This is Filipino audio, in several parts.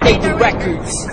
Lady Records.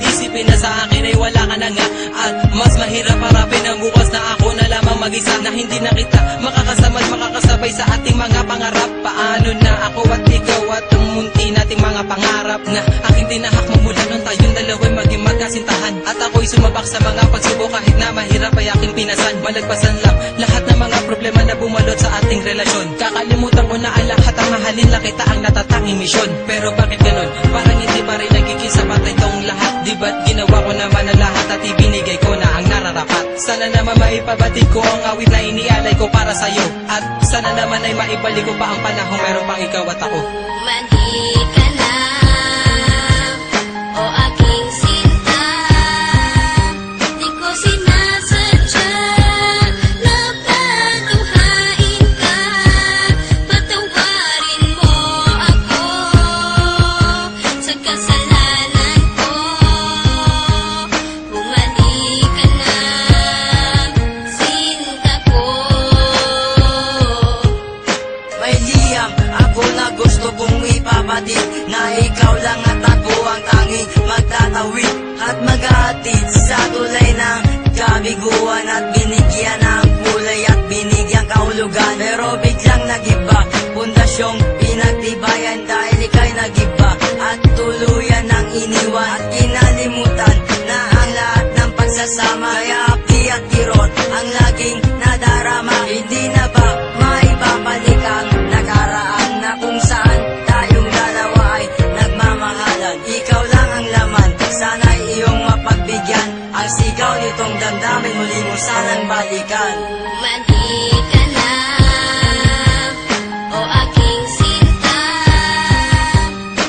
Isipin na sa akin ay wala ka na nga, at mas mahirap harapin ang bukas na ako na lamang mag-isa, na hindi na kita makakasama at makakasabay sa ating mga pangarap. Paano na ako at ikaw at ang munti nating mga pangarap na aking tinahak mula nung tayong dalawa'y maging magkasintahan. At ako'y sumabak sa mga pagsubok kahit na mahirap ay aking pinasan. Malagpasan lang lahat ng mga problema na bumalot sa ating relasyon. Kakalimutan ko na ang lahat, ang mahalin lang kita ang natatanging misyon. Pero bakit ganon? Parang hindi pa rin nagiging sapat itong lahat. Di ba't ginawa ko naman ang lahat at ibinigay ko na ang nararapat? Sana naman maipabatid ko ang awit na inialay ko para sa'yo, at sana naman ay maibalik ko pa ang panahon meron pang ikaw at ako. Mandi ka na, o aking sinta, di ko sinasadya na patuhain ka. Patawarin mo ako sa kasalanan ko. Bumalik ka na, sinta ko. May liyam ako na gusto kong ipabatid, na ikaw lang at ako ang tanging magtatawid at maghahatid sa tulay ng kabiguan, at binigyan ng kulay at binigyan kahulugan. Pero biglang nagiba, pundasyong pinagtibayan dahil ika'y nagiba at tuluyan ng iniwan, at kinalimutan na ang lahat ng pagsasama. Kaya hapdi at kirot ang laging nadarama. Hindi na ba maibabalik ang nakaraan na kung saan tayong dalawa ay nagmamahalan? Ikaw lang ang laman, sana'y iyong mapagbigyan ang sigaw nitong damdamin, muli mo sanang balikan. Mandi ka na, o aking sinta,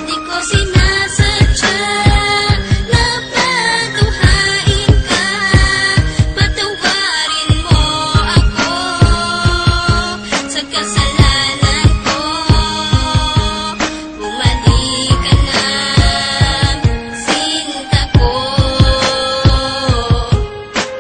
di ko sinasadya na patuhain ka. Patawarin mo ako sa kasalanan ko. Bumalik ka na, sinta ko.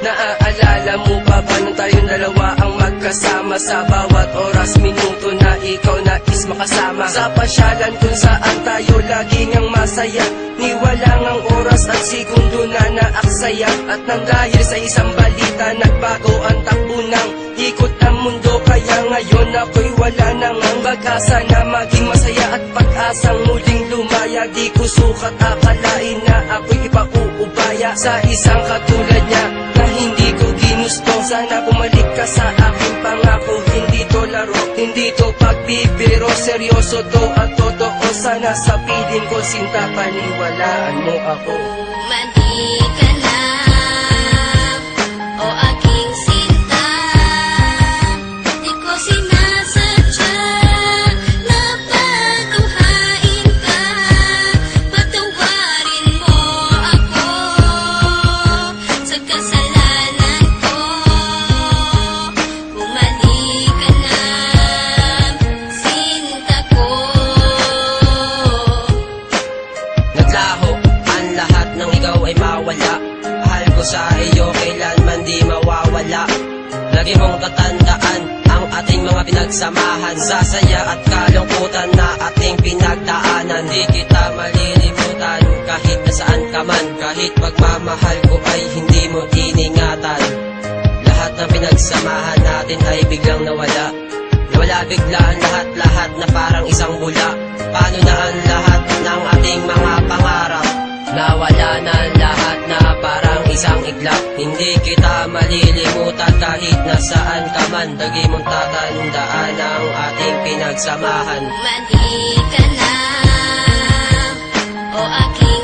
Naaalala mo ba nung tayong dalawa ang magkasama sa bawat oras, minuto na ikaw nais makasama? Sa pasyalan kung saan tayo laging ang masaya, ni walang ang oras at segundo na naaksaya. At nang dahil sa isang balita, nagbago ang takbo ng ikot ang mundo. Kaya ngayon ako'y wala nang ang pag-asa na maging masaya at pag-asang muling lumaya. Di ko sukat akalain na ako'y ipauubaya sa isang katulad niya na hindi ko ginusto. Sana bumalik ka sa aking pangako, hindi to laro, hindi to pagbibiro, seryoso to at totoo. Sana sa piling ko, sinta, paniwalaan mo ako. Mandi ka na, o aking sinta, di ko sinasadya na patuhain ka. Patawarin mo ako sa kasalanan ko. Bumalik ka na, sinta ko. Naglaho ang lahat ng ikaw ay mawala. Mahal ko sa iyo kailanman di mawawala. Lagi mong tatandaan ang ating mga pinagsamahan, sa saya at kalungkutan na ating pinagdaanan. Di kita malilimutan kahit nasaan ka man, kahit pagmamahal ko ay hindi mo iningatan. Lahat ng pinagsamahan natin ay biglang nawala. Nawala bigla ang lahat-lahat na parang isang bula. Paano na ang lahat ng ating mga pangarap? Nawala na lahat na parang isang iglap. Hindi kita malilimutan kahit nasaan ka man. Lagi mong tatandaan ang ating pinagsamahan. Mali ka na, o aking